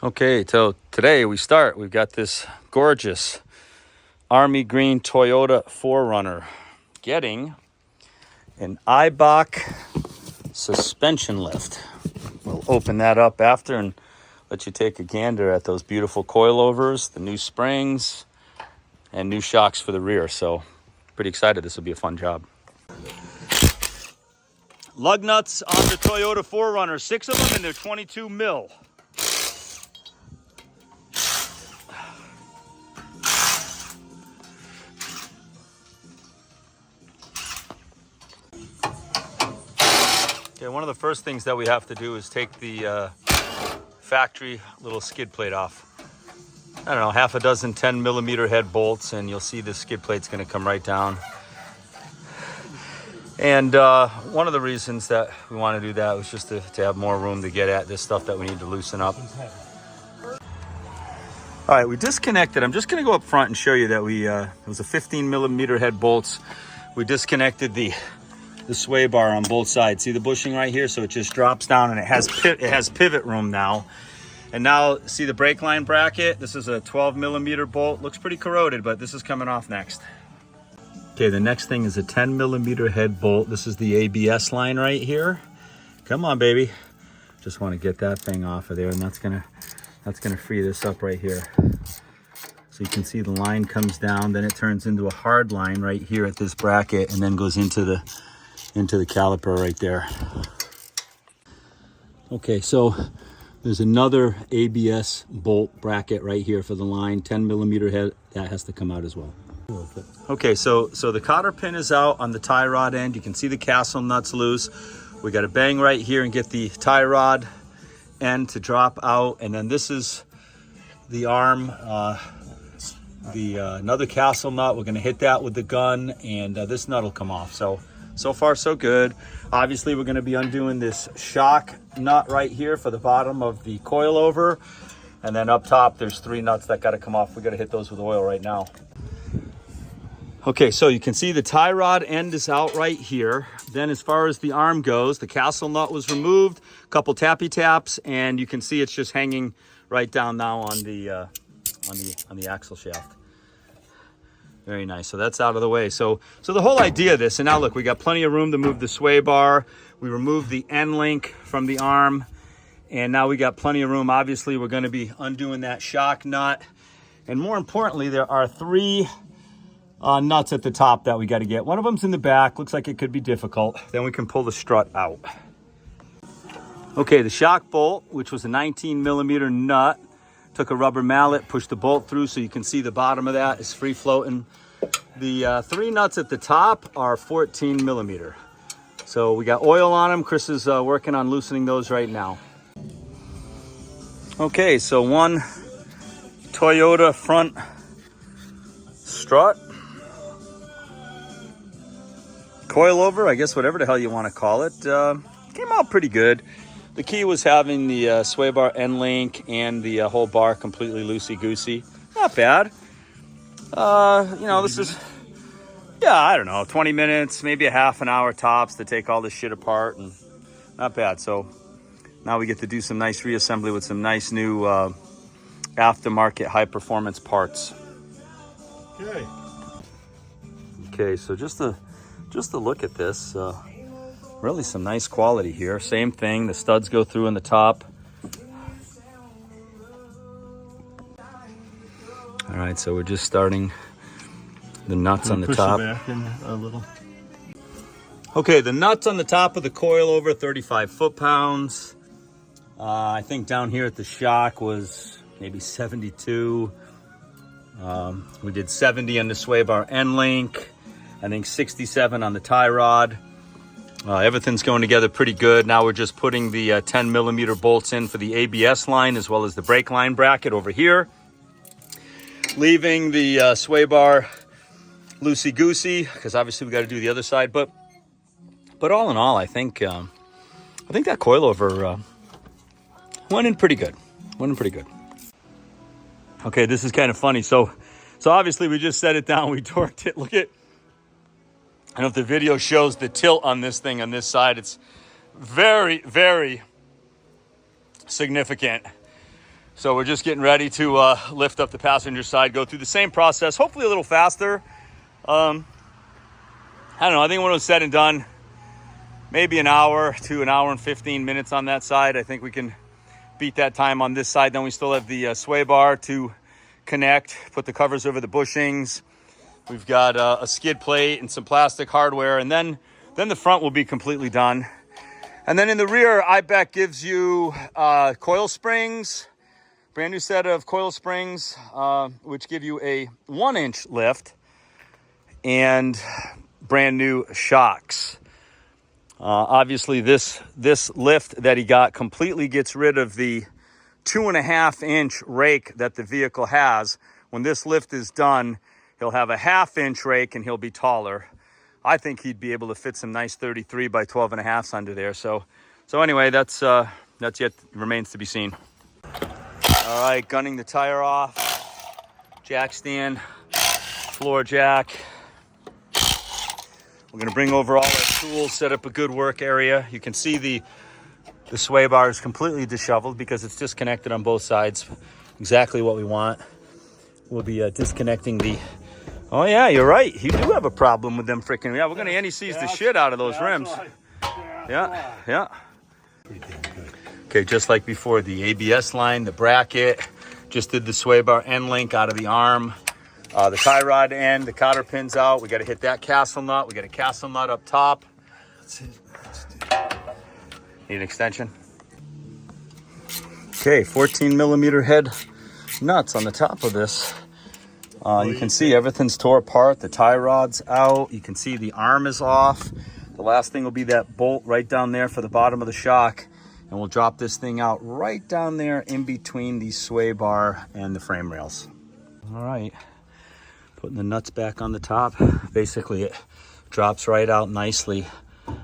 Okay, so today we've got this gorgeous army green Toyota 4Runner getting an Eibach suspension lift. We'll open that up after and let you take a gander at those beautiful coilovers, the new springs, and new shocks for the rear. So pretty excited. This will be a fun job. Lug nuts on the Toyota 4Runner, 6 of them, and they're 22 mil. Okay, one of the first things that we have to do is take the factory little skid plate off. I don't know, half a dozen 10 millimeter head bolts, and you'll see the skid plate's gonna come right down. And one of the reasons that we want to do that was just to have more room to get at this stuff that we need to loosen up. All right, we disconnected. I'm just gonna go up front and show you that it was a 15 millimeter head bolts. We disconnected the sway bar on both sides. See the bushing right here? So it just drops down and it has pivot room now. And now see the brake line bracket? This is a 12 millimeter bolt. Looks pretty corroded, but this is coming off next. Okay, the next thing is a 10 millimeter head bolt. This is the ABS line right here. Come on, baby. Just want to get that thing off of there, and that's gonna free this up right here. So you can see the line comes down, then it turns into a hard line right here at this bracket, and then goes into the caliper right there. Okay, so there's another ABS bolt bracket right here for the line, 10 millimeter head. That has to come out as well. Okay, so the cotter pin is out on the tie rod end. You can see the castle nuts loose. We got to bang right here and get the tie rod end to drop out. And then this is the arm, another castle nut. We're going to hit that with the gun, and this nut will come off. So far, so good. Obviously, we're going to be undoing this shock nut right here for the bottom of the coilover. And then up top, there's 3 nuts that got to come off. We got to hit those with oil right now. Okay, so you can see the tie rod end is out right here. Then as far as the arm goes, the castle nut was removed, a couple tappy taps, and you can see it's just hanging right down now on the axle shaft. Very nice. So that's out of the way. So the whole idea of this, and now look, we got plenty of room to move the sway bar. We removed the end link from the arm, and now we got plenty of room. Obviously, we're going to be undoing that shock nut. And more importantly, there are 3 nuts at the top that we got to get. One of them's in the back. Looks like it could be difficult. Then we can pull the strut out. Okay, the shock bolt, which was a 19 millimeter nut, took a rubber mallet, pushed the bolt through so you can see the bottom of that is free floating. The 3 nuts at the top are 14 millimeter. So we got oil on them. Chris is working on loosening those right now. Okay, so one Toyota front strut, coilover, I guess whatever the hell you want to call it, came out pretty good. The key was having the sway bar end link and the whole bar completely loosey-goosey. Not bad. You know, this is, yeah, I don't know, 20 minutes, maybe a half an hour tops to take all this shit apart, and not bad. So now we get to do some nice reassembly with some nice new aftermarket high-performance parts. Okay, so just to look at this, really some nice quality here. Same thing, the studs go through in the top. All right, so we're just starting the nuts on the top. Push it back in a little. Okay, the nuts on the top of the coilover, 35 foot-pounds. I think down here at the shock was maybe 72. We did 70 on the sway bar end link. I think 67 on the tie rod. Everything's going together pretty good. Now we're just putting the 10 millimeter bolts in for the ABS line as well as the brake line bracket over here. Leaving the sway bar loosey-goosey because obviously we got to do the other side. But all in all, I think that coilover went in pretty good. Okay, this is kind of funny. So obviously we just set it down. We torqued it. Look at. I don't know if the video shows the tilt on this thing on this side. It's very, very significant. So we're just getting ready to lift up the passenger side, go through the same process, hopefully a little faster. I don't know, I think when it was said and done, maybe an hour to an hour and 15 minutes on that side. I think we can beat that time on this side. Then we still have the sway bar to connect, put the covers over the bushings. We've got a skid plate and some plastic hardware, and then the front will be completely done. And then in the rear, IBEC gives you coil springs, brand new set of coil springs, which give you a 1-inch lift, and brand new shocks. Obviously, this lift that he got completely gets rid of the 2.5-inch rake that the vehicle has. When this lift is done, he'll have a 1/2-inch rake and he'll be taller. I think he'd be able to fit some nice 33 by 12.5s under there. So anyway, that's yet remains to be seen. All right, gunning the tire off, jack stand, floor jack. We're gonna bring over all our tools, set up a good work area. You can see the sway bar is completely disheveled because it's disconnected on both sides. Exactly what we want. We'll be disconnecting the, oh yeah, you're right. You do have a problem with them freaking, yeah, we're gonna NEC's the shit out of those rims. Yeah. Okay, just like before, the ABS line, the bracket, just did the sway bar end link out of the arm. The tie rod end, the cotter pin's out. We got to hit that castle nut. We got a castle nut up top. Need an extension. Okay, 14 millimeter head nuts on the top of this. You can see everything's tore apart. The tie rod's out. You can see the arm is off. The last thing will be that bolt right down there for the bottom of the shock. And we'll drop this thing out right down there in between the sway bar and the frame rails. All right. Putting the nuts back on the top. Basically, it drops right out nicely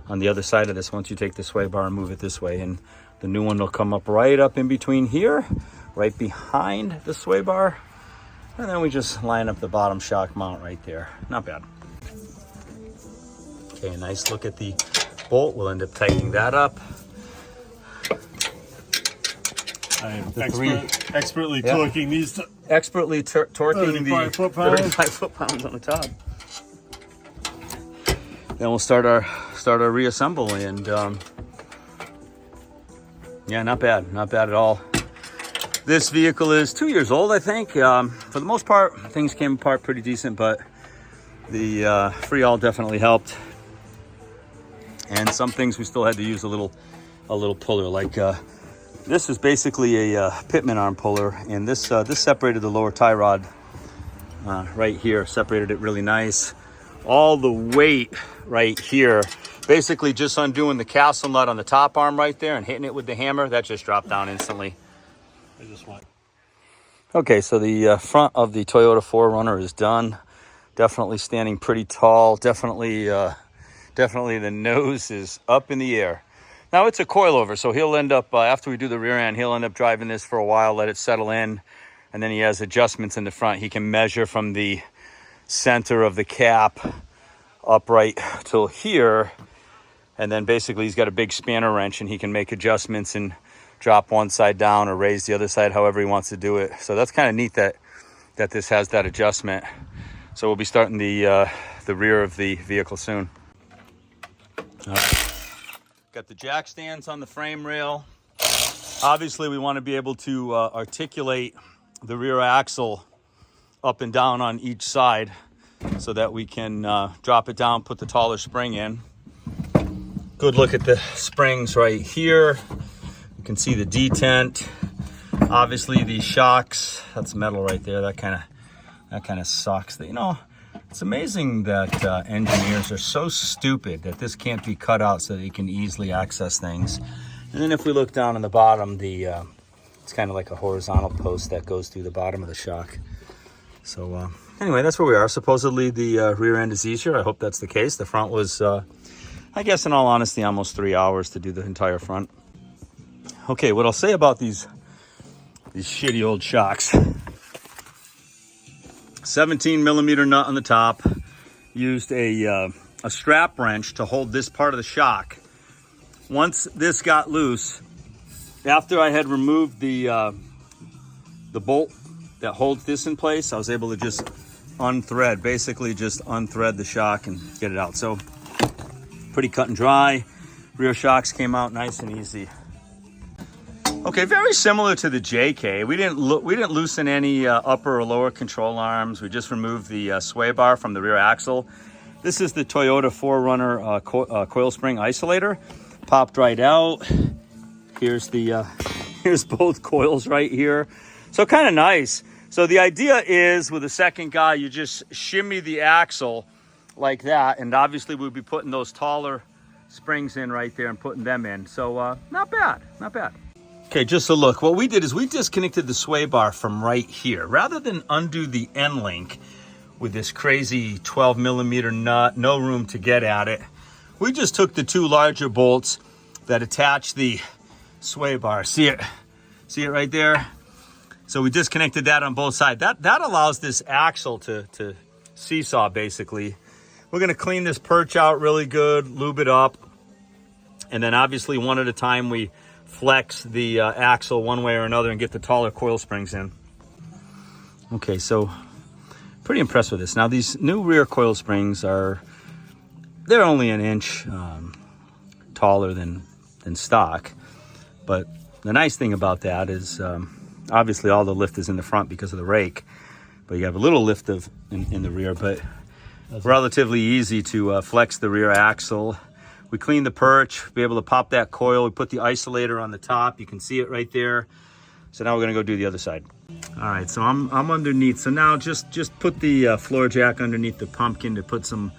on the other side of this once you take the sway bar and move it this way. And the new one will come up right up in between here, right behind the sway bar. And then we just line up the bottom shock mount right there. Not bad. Okay, nice look at the bolt. We'll end up tightening that up. I am expertly torquing these. Expertly torquing 35 the 35 foot-pounds on the top. Then we'll start our reassemble, and yeah, not bad at all. This vehicle is 2 years old, I think. For the most part, things came apart pretty decent, but the freeall definitely helped, and some things we still had to use a little puller, like. This is basically a Pitman arm puller, and this separated the lower tie rod right here, separated it really nice. All the weight right here, basically just undoing the castle nut on the top arm right there and hitting it with the hammer, that just dropped down instantly. I just want. Okay, so the front of the Toyota 4Runner is done. Definitely standing pretty tall. Definitely the nose is up in the air. Now it's a coilover, so he'll end up, after we do the rear end, he'll end up driving this for a while, let it settle in, and then he has adjustments in the front. He can measure from the center of the cap upright till here, and then basically he's got a big spanner wrench, and he can make adjustments and drop one side down or raise the other side however he wants to do it. So that's kind of neat that this has that adjustment. So we'll be starting the rear of the vehicle soon. All right. Got the jack stands on the frame rail. Obviously, we want to be able to articulate the rear axle up and down on each side so that we can drop it down, put the taller spring in. Good look at the springs right here. You can see the detent. Obviously, these shocks, that's metal right there. That kind of sucks. You know, it's amazing that engineers are so stupid that this can't be cut out so that you can easily access things. And then if we look down on the bottom, it's kind of like a horizontal post that goes through the bottom of the shock. So anyway, that's where we are. Supposedly the rear end is easier. I hope that's the case. The front was, I guess in all honesty, almost 3 hours to do the entire front. Okay, what I'll say about these shitty old shocks. 17 millimeter nut on the top. Used a strap wrench to hold this part of the shock. Once this got loose, after I had removed the the bolt that holds this in place, I was able to just unthread, basically just unthread the shock and get it out. So pretty cut and dry. Rear shocks came out nice and easy. Okay, very similar to the JK. We didn't loosen any upper or lower control arms. We just removed the sway bar from the rear axle. This is the Toyota 4Runner coil spring isolator. Popped right out. Here's the here's both coils right here. So kind of nice. So the idea is with the second guy, you just shimmy the axle like that, and obviously we'll be putting those taller springs in right there and putting them in. So not bad, not bad. Okay, just a look. What we did is we disconnected the sway bar from right here. Rather than undo the end link with this crazy 12 millimeter nut, no room to get at it, we just took the two larger bolts that attach the sway bar. See it right there? So we disconnected that on both sides. That allows this axle to seesaw basically. We're gonna clean this perch out really good, lube it up, and then obviously one at a time we flex the axle one way or another and get the taller coil springs in. Okay, so pretty impressed with this. Now these new rear coil springs they're only an inch taller than stock, but the nice thing about that is obviously all the lift is in the front because of the rake, but you have a little lift in the rear, but relatively easy to flex the rear axle. We cleaned the perch, be able to pop that coil. We put the isolator on the top. You can see it right there. So now we're gonna go do the other side. All right, so I'm underneath. So now just put the floor jack underneath the pumpkin to put some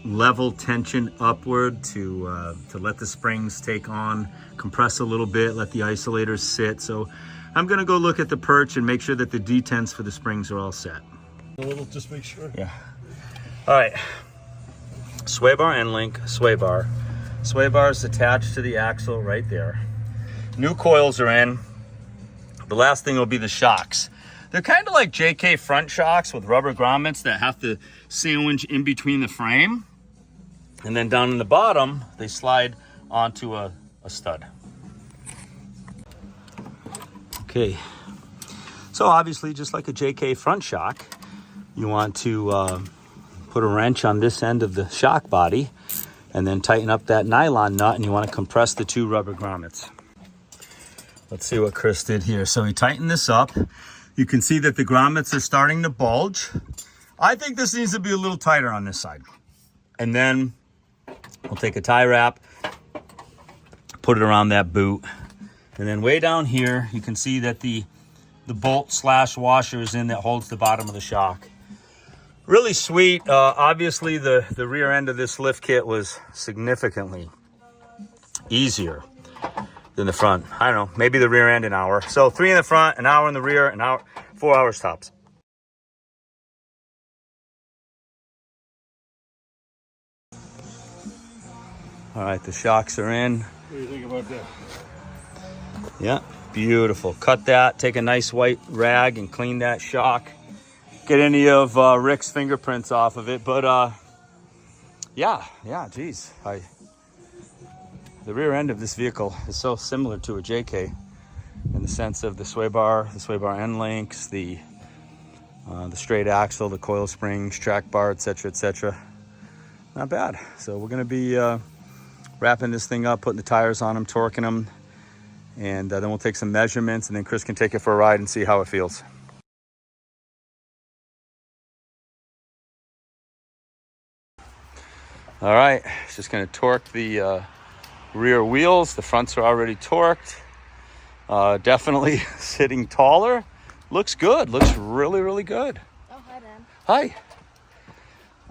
level tension upward to let the springs take on, compress a little bit, let the isolators sit. So I'm gonna go look at the perch and make sure that the detents for the springs are all set. A little, just make sure. Yeah. All right. Sway bar end link, sway bar. Sway bar is attached to the axle right there. New coils are in. The last thing will be the shocks. They're kind of like JK front shocks with rubber grommets that have to sandwich in between the frame. And then down in the bottom, they slide onto a stud. Okay. So obviously, just like a JK front shock, you want to put a wrench on this end of the shock body and then tighten up that nylon nut, and you want to compress the two rubber grommets. Let's see what Chris did here. So he tightened this up. You can see that the grommets are starting to bulge. I think this needs to be a little tighter on this side. And then we'll take a tie wrap, put it around that boot. And then way down here, you can see that the bolt / washer is in that holds the bottom of the shock. Really sweet. Obviously, the rear end of this lift kit was significantly easier than the front. I don't know, maybe the rear end an hour. So 3 in the front, an hour in the rear, an hour, 4 hours tops. All right, the shocks are in. What do you think about that? Yeah, beautiful. Cut that, take a nice white rag and clean that shock. Get any of Rick's fingerprints off of it, but yeah, geez. The rear end of this vehicle is so similar to a JK in the sense of the sway bar end links, the straight axle, the coil springs, track bar, etc., etc. Not bad. So we're gonna be wrapping this thing up, putting the tires on them, torquing them, and then we'll take some measurements, and then Chris can take it for a ride and see how it feels. All right, just gonna torque the rear wheels. The fronts are already torqued. Definitely sitting taller. Looks good, looks really, really good. Oh, hi, Dan. Hi.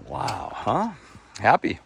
Wow, huh? Happy.